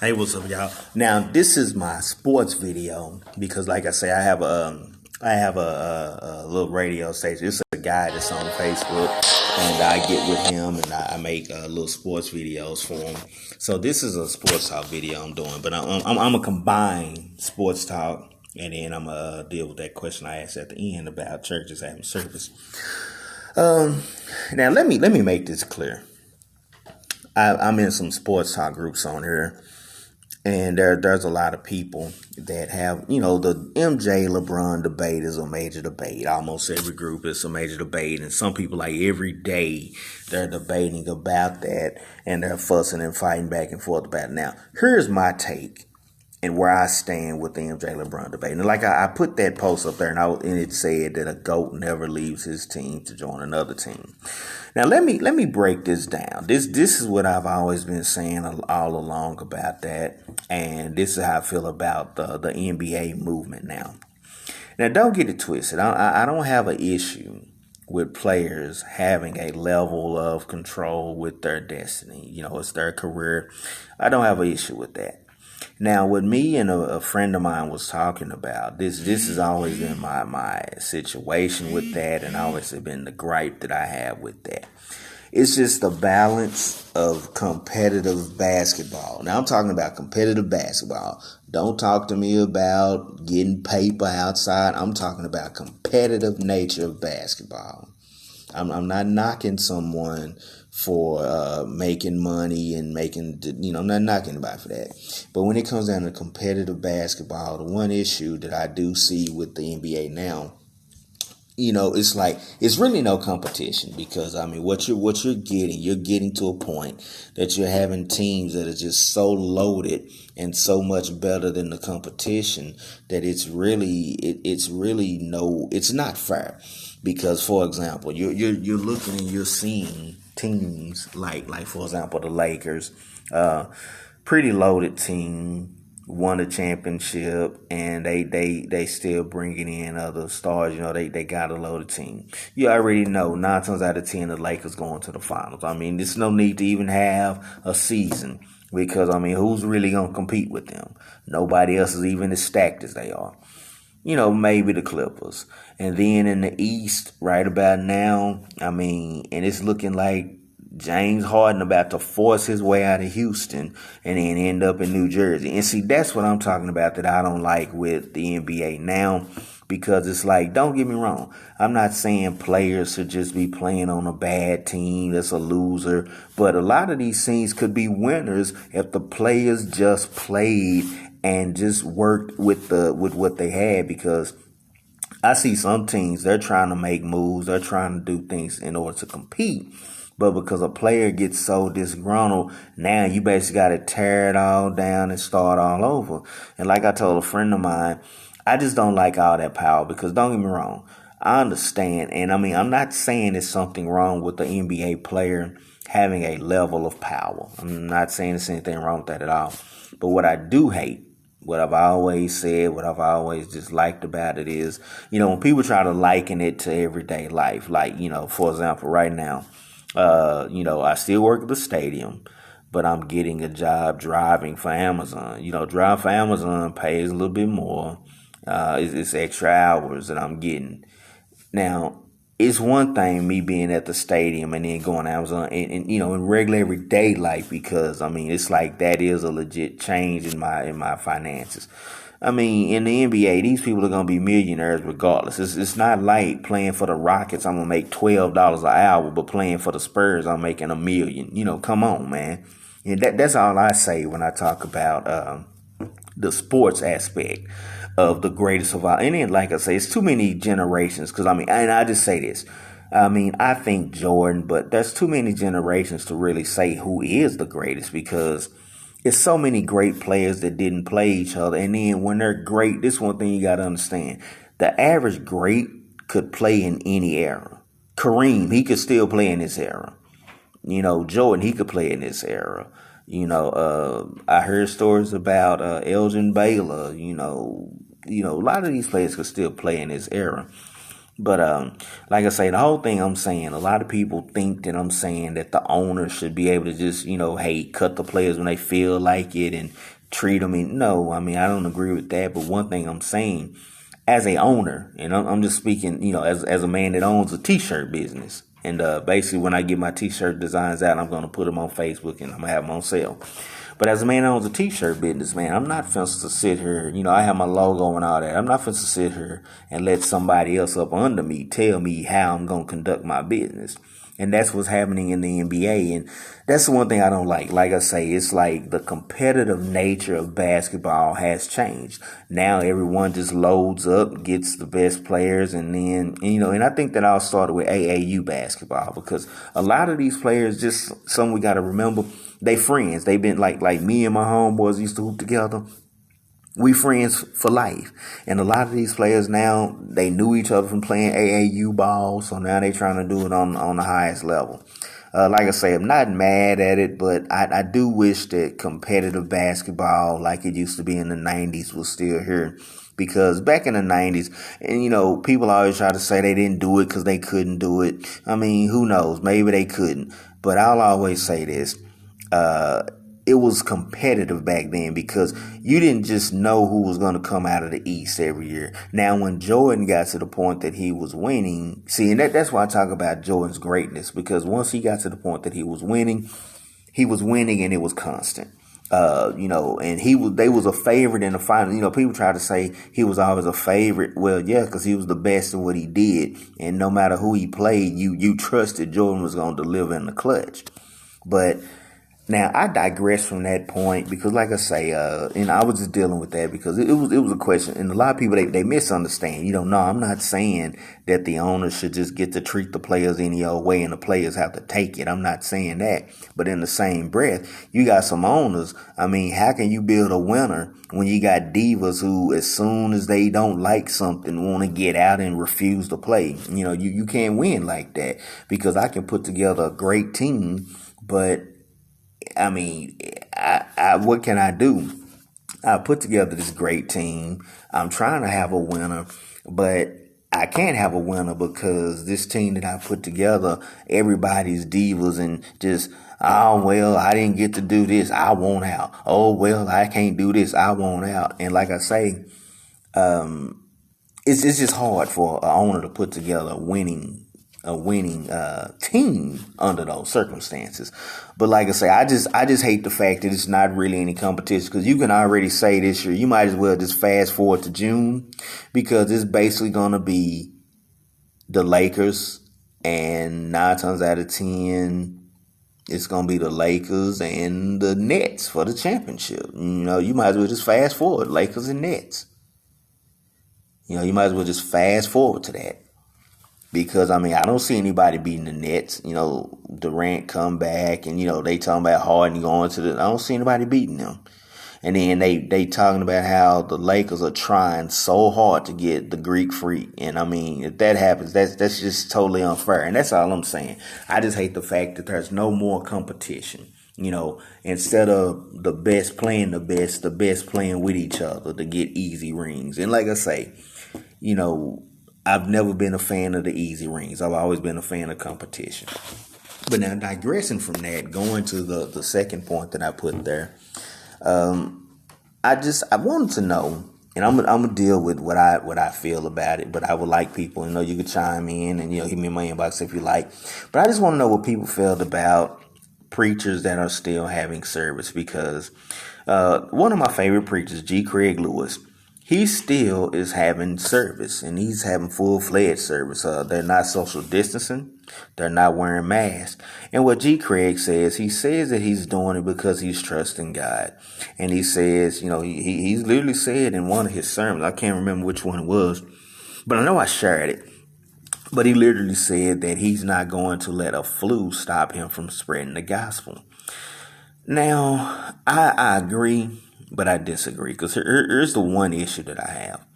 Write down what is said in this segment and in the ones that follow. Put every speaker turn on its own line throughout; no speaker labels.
Hey, what's up, y'all? Now, this is my sports video because, like I say, I have a little radio station. It's a guy that's on Facebook, and I get with him and I make little sports videos for him. So this is a sports talk video I'm doing, but I'm a combine sports talk, and then I'm gonna deal with that question I asked at the end about churches having service. Now let me make this clear. I'm in some sports talk groups on here. And there's a lot of people that have, the MJ LeBron debate is a major debate. Almost every group is a major debate. And some people, like every day, they're debating about that. And they're fussing and fighting back and forth about it. Now, here's my take and where I stand with the MJ LeBron debate. And like I put that post up there, and it said that a GOAT never leaves his team to join another team. Now let me break this down. This is what I've always been saying all along about that, and this is how I feel about the NBA movement now. Now don't get it twisted. I don't have an issue with players having a level of control with their destiny. It's their career. I don't have an issue with that. Now, what me and a friend of mine was talking about, this has always been my situation with that, and always been the gripe that I have with that. It's just the balance of competitive basketball. Now, I'm talking about competitive basketball. Don't talk to me about getting paper outside. I'm talking about competitive nature of basketball. I'm not knocking someone for making money and I'm not knocking anybody for that. But when it comes down to competitive basketball, the one issue that I do see with the NBA now, it's like it's really no competition because what you're getting to a point that you're having teams that are just so loaded and so much better than the competition that it's not fair. Because, for example, you're looking and you're seeing teams like for example the Lakers, pretty loaded team, won a championship, and they still bringing in other stars. They got a loaded team. You already know 9 times out of 10 the Lakers going to the finals. There's no need to even have a season because who's really gonna compete with them? Nobody else is even as stacked as they are. Maybe the Clippers. And then in the East, right about now, and it's looking like James Harden about to force his way out of Houston and then end up in New Jersey. And see, that's what I'm talking about that I don't like with the NBA now, because it's like, don't get me wrong, I'm not saying players should just be playing on a bad team that's a loser, but a lot of these teams could be winners if the players just played and just worked with what they had. Because I see some teams, they're trying to make moves, they're trying to do things in order to compete. But because a player gets so disgruntled, now you basically got to tear it all down and start all over. And like I told a friend of mine, I just don't like all that power because don't get me wrong, I understand. And I'm not saying there's something wrong with the NBA player having a level of power. I'm not saying there's anything wrong with that at all. But what I do hate, what I've always said, what I've always just liked about it is, when people try to liken it to everyday life, like, for example, right now, I still work at the stadium, but I'm getting a job driving for Amazon. Drive for Amazon pays a little bit more. It's extra hours that I'm getting. Now, it's one thing me being at the stadium and then going to Amazon and in regular everyday life, because it's like that is a legit change in my finances. In the NBA, these people are gonna be millionaires regardless. It's not like playing for the Rockets, I'm gonna make $12 an hour, but playing for the Spurs, I'm making $1 million. Come on, man. And that's all I say when I talk about the sports aspect of the greatest of all. And then, like I say, it's too many generations. Because and I just say this. I think Jordan, but there's too many generations to really say who is the greatest, because it's so many great players that didn't play each other. And then when they're great, this one thing you got to understand. The average great could play in any era. Kareem, he could still play in this era. Jordan, he could play in this era. I heard stories about Elgin Baylor. A lot of these players could still play in this era. But like I say, the whole thing I'm saying, a lot of people think that I'm saying that the owner should be able to just, hey, cut the players when they feel like it and treat them. No, I mean, I don't agree with that. But one thing I'm saying, as a owner, and I'm just speaking, as a man that owns a t-shirt business. And basically, when I get my t-shirt designs out, I'm going to put them on Facebook and I'm going to have them on sale. But as a man that owns a t-shirt business, man, I'm not finna to sit here, I have my logo and all that. I'm not finna to sit here and let somebody else up under me tell me how I'm going to conduct my business. And that's what's happening in the NBA. And that's the one thing I don't like. Like I say, it's like the competitive nature of basketball has changed. Now everyone just loads up, gets the best players, and then, and I think that all started with AAU basketball, because a lot of these players, just something we got to remember, they friends. They've been like me and my homeboys used to hoop together. We friends for life. And a lot of these players now, they knew each other from playing AAU ball, so now they trying to do it on the highest level. Like I say, I'm not mad at it, but I do wish that competitive basketball, like it used to be in the 90s, was still here. Because back in the 90s, and people always try to say they didn't do it because they couldn't do it. I mean, who knows? Maybe they couldn't. But I'll always say this. It was competitive back then because you didn't just know who was going to come out of the East every year. Now, when Jordan got to the point that he was winning, see, and that's why I talk about Jordan's greatness, because once he got to the point that he was winning and it was constant. And they was a favorite in the final. People try to say he was always a favorite. Well, yeah, because he was the best at what he did. And no matter who he played, you trusted Jordan was going to deliver in the clutch. But now, I digress from that point because, like I say, I was just dealing with that because it was a question, and a lot of people they misunderstand. No, I'm not saying that the owners should just get to treat the players any old way and the players have to take it. I'm not saying that, but in the same breath, you got some owners. I mean, how can you build a winner when you got divas who, as soon as they don't like something, want to get out and refuse to play? You can't win like that because I can put together a great team, but I mean, what can I do? I put together this great team. I'm trying to have a winner, but I can't have a winner because this team that I put together, everybody's divas and just, oh, well, I didn't get to do this. I want out. Oh, well, I can't do this. I want out. And like I say, it's just hard for an owner to put together a winning team under those circumstances. But like I say, I just hate the fact that it's not really any competition, because you can already say this year, you might as well just fast forward to June, because it's basically going to be the Lakers, and 9 times out of 10, it's going to be the Lakers and the Nets for the championship. You might as well just fast forward, Lakers and Nets. You might as well just fast forward to that. Because, I mean, I don't see anybody beating the Nets. Durant come back and, they talking about Harden going to I don't see anybody beating them. And then they talking about how the Lakers are trying so hard to get the Greek Freak. And, I mean, if that happens, that's just totally unfair. And that's all I'm saying. I just hate the fact that there's no more competition. Instead of the best playing the best playing with each other to get easy rings. And like I say, I've never been a fan of the easy rings. I've always been a fan of competition. But now, digressing from that, going to the second point that I put there, I wanted to know, and I'm gonna deal with what I feel about it. But I would like people, you can chime in and hit me in my inbox if you like. But I just want to know what people felt about preachers that are still having service, because one of my favorite preachers, G. Craig Lewis, he still is having service, and he's having full-fledged service. They're not social distancing. They're not wearing masks. And what G. Craig says, he says that he's doing it because he's trusting God. And he says, he's literally said in one of his sermons, I can't remember which one it was, but I know I shared it. But he literally said that he's not going to let a flu stop him from spreading the gospel. Now, I agree, but I disagree, because here's the one issue that I have.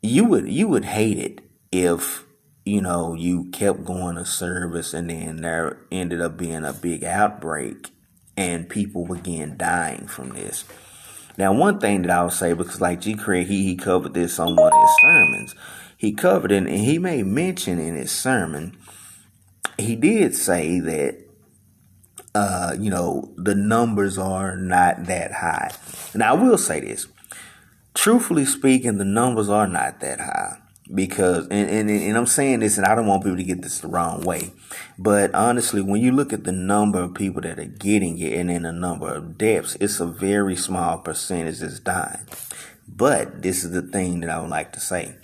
You would hate it if, you kept going to service and then there ended up being a big outbreak and people began dying from this. Now, one thing that I would say, because like G. Craig, he covered this on one of his sermons. He covered it, and he made mention in his sermon. He did say that, the numbers are not that high. Now, I will say this. Truthfully speaking, the numbers are not that high. Because, and I'm saying this, and I don't want people to get this the wrong way, but honestly, when you look at the number of people that are getting it and then the number of deaths, it's a very small percentage that's dying. But this is the thing that I would like to say.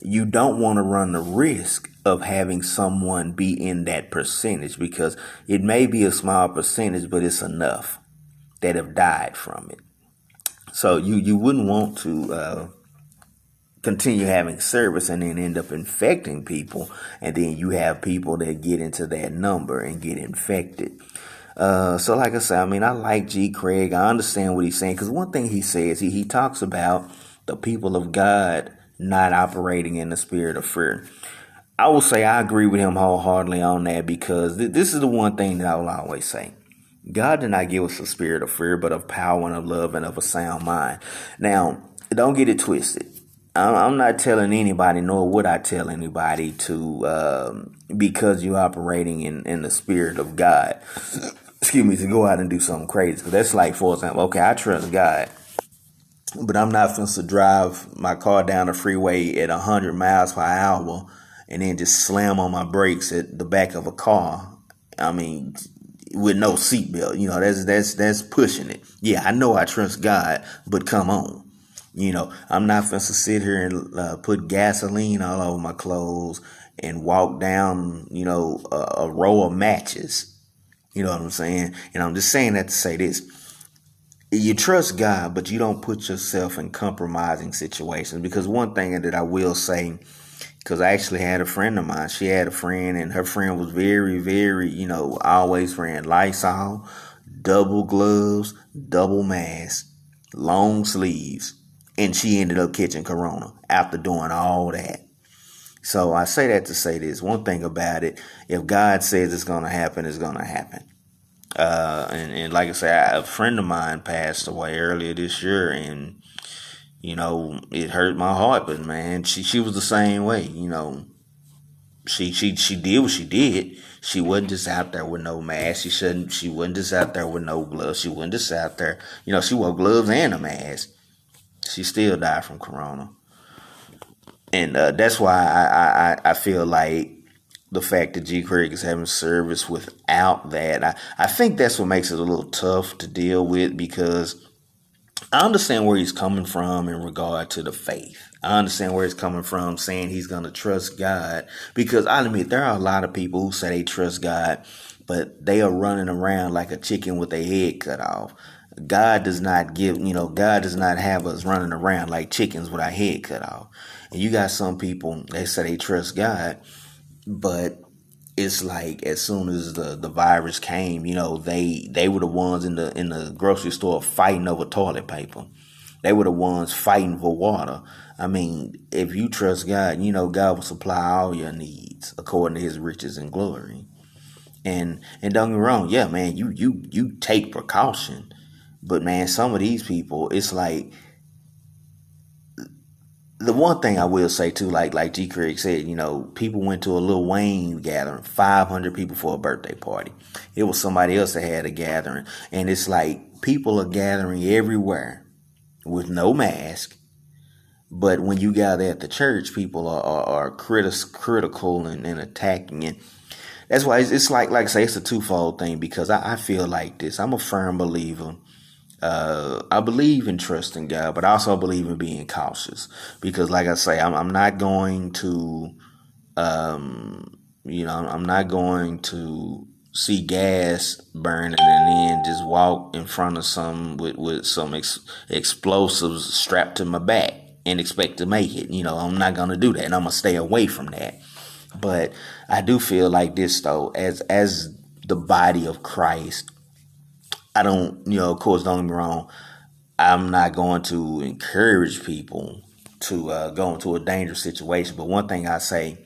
You don't want to run the risk of having someone be in that percentage, because it may be a small percentage, but it's enough that have died from it. So you wouldn't want to continue having service and then end up infecting people, and then you have people that get into that number and get infected. So like I said, I mean, I like G. Craig. I understand what he's saying, because one thing he says, he talks about the people of God not operating in the spirit of fear. I will say I agree with him wholeheartedly on that, because this is the one thing that I will always say. God did not give us a spirit of fear, but of power and of love and of a sound mind. Now, don't get it twisted. I'm not telling anybody, nor would I tell anybody to, because you're operating in the spirit of God, to go out and do something crazy. Because that's like, for example, okay, I trust God, but I'm not supposed to drive my car down the freeway at 100 miles per hour and then just slam on my brakes at the back of a car. I mean, with no seatbelt, that's pushing it. Yeah, I know I trust God, but come on. I'm not supposed to sit here and put gasoline all over my clothes and walk down, a row of matches. You know what I'm saying? And I'm just saying that to say this. You trust God, but you don't put yourself in compromising situations. Because one thing that I will say, because I actually had a friend of mine. She had a friend, and her friend was very, very, always wearing Lysol, double gloves, double mask, long sleeves. And she ended up catching corona after doing all that. So I say that to say this. One thing about it, if God says it's going to happen, it's going to happen. And like I said, a friend of mine passed away earlier this year, and, it hurt my heart. But, man, she was the same way. She did what she did. She wasn't just out there with no mask. She wasn't just out there with no gloves. She wasn't just out there. She wore gloves and a mask. She still died from corona. And that's why I feel like the fact that G. Craig is having service without that, I think that's what makes it a little tough to deal with, because I understand where he's coming from in regard to the faith. I understand where he's coming from, saying he's going to trust God, because I admit there are a lot of people who say they trust God, but they are running around like a chicken with their head cut off. God does not God does not have us running around like chickens with our head cut off. And you got some people, they say they trust God, but it's like as soon as the virus came, they were the ones in the grocery store fighting over toilet paper. They were the ones fighting for water. I mean, if you trust God, God will supply all your needs according to his riches and glory. And don't get me wrong, yeah, man, you take precaution. But, man, some of these people, it's like, the one thing I will say, too, like G. Craig said, people went to a Lil Wayne gathering, 500 people for a birthday party. It was somebody else that had a gathering. And it's like people are gathering everywhere with no mask. But when you gather at the church, people are critical and attacking it. That's why it's like I say, it's a twofold thing, because I feel like this. I'm a firm believer. I believe in trusting God, but I also believe in being cautious, because like I say, I'm not going to, I'm not going to see gas burning and then just walk in front of some with some explosives strapped to my back and expect to make it. I'm not going to do that, and I'm going to stay away from that. But I do feel like this, though, as the body of Christ, I don't, of course, don't get me wrong, I'm not going to encourage people to go into a dangerous situation. But one thing I say,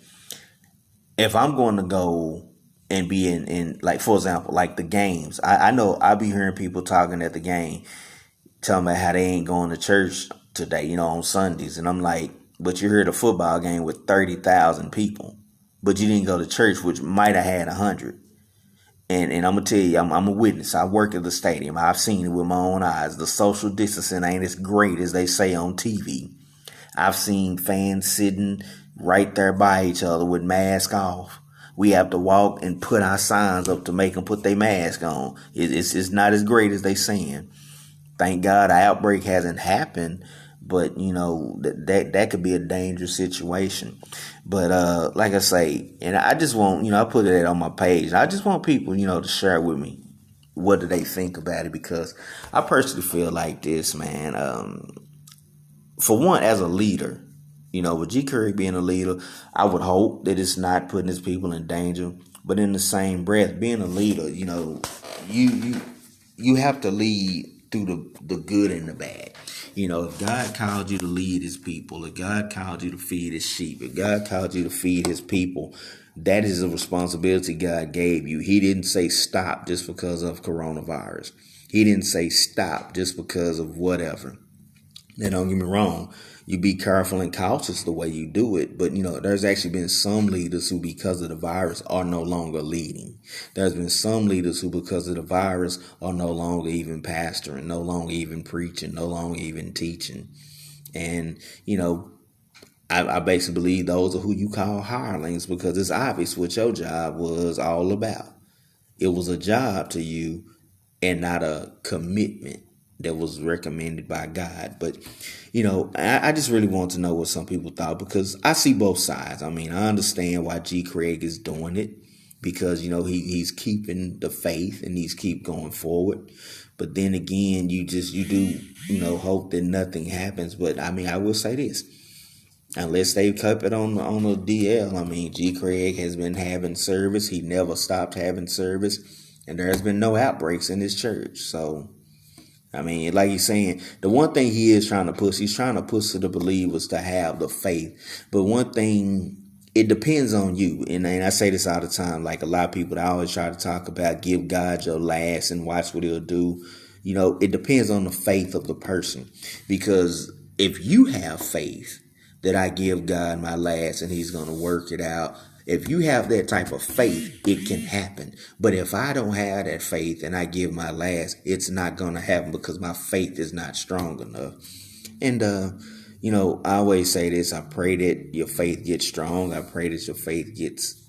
if I'm going to go and be in like, for example, like the games, I know I'll be hearing people talking at the game, telling me how they ain't going to church today, on Sundays. And I'm like, but you heard a football game with 30,000 people, but you didn't go to church, which might have had 100. And I'm going to tell you, I'm a witness. I work at the stadium. I've seen it with my own eyes. The social distancing ain't as great as they say on TV. I've seen fans sitting right there by each other with masks off. We have to walk and put our signs up to make them put their mask on. It's not as great as they saying. Thank God an outbreak hasn't happened, but that could be a dangerous situation. But like I say, and I just want, I put it on my page. I just want people, to share with me what do they think about it, because I personally feel like this, man. For one, as a leader, with G. Craig being a leader, I would hope that it's not putting his people in danger. But in the same breath, being a leader, you have to lead through the good and the bad. If God called you to lead his people, if God called you to feed his sheep, if God called you to feed his people, that is a responsibility God gave you. He didn't say stop just because of coronavirus. He didn't say stop just because of whatever. Now, don't get me wrong. You be careful and cautious the way you do it. But, there's actually been some leaders who, because of the virus, are no longer leading. There's been some leaders who, because of the virus, are no longer even pastoring, no longer even preaching, no longer even teaching. And, I basically believe those are who you call hirelings, because it's obvious what your job was all about. It was a job to you and not a commitment that was recommended by God. But, I just really want to know what some people thought, because I see both sides. I mean, I understand why G. Craig is doing it, because, he's keeping the faith and he's keep going forward. But then again, you do, hope that nothing happens. But I mean, I will say this. Unless they kept it on the DL, I mean, G. Craig has been having service. He never stopped having service. And there's been no outbreaks in his church. So, I mean, like he's saying, the one thing he is trying to push, he's trying to push to the believers to have the faith. But one thing, it depends on you. And I say this all the time, like a lot of people, I always try to talk about give God your last and watch what he'll do. It depends on the faith of the person. Because if you have faith that I give God my last and he's going to work it out, if you have that type of faith, it can happen. But if I don't have that faith and I give my last, it's not going to happen, because my faith is not strong enough. And, I always say this. I pray that your faith gets strong. I pray that your faith gets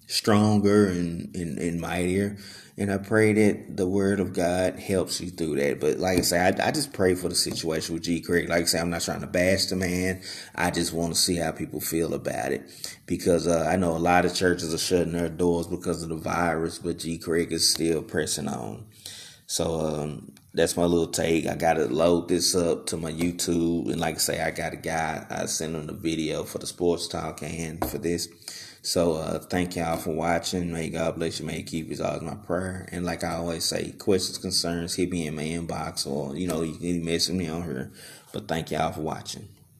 stronger and mightier. And I pray that the word of God helps you through that. But like I say, I just pray for the situation with G. Craig. Like I say, I'm not trying to bash the man. I just want to see how people feel about it. Because I know a lot of churches are shutting their doors because of the virus, but G. Craig is still pressing on. So that's my little take. I got to load this up to my YouTube. And like I say, I got a guy. I sent him the video for the sports talk and for this. So thank y'all for watching. May God bless you. May he keep his always my prayer. And like I always say, questions, concerns, hit me in my inbox, or, you can message me on here. But thank y'all for watching.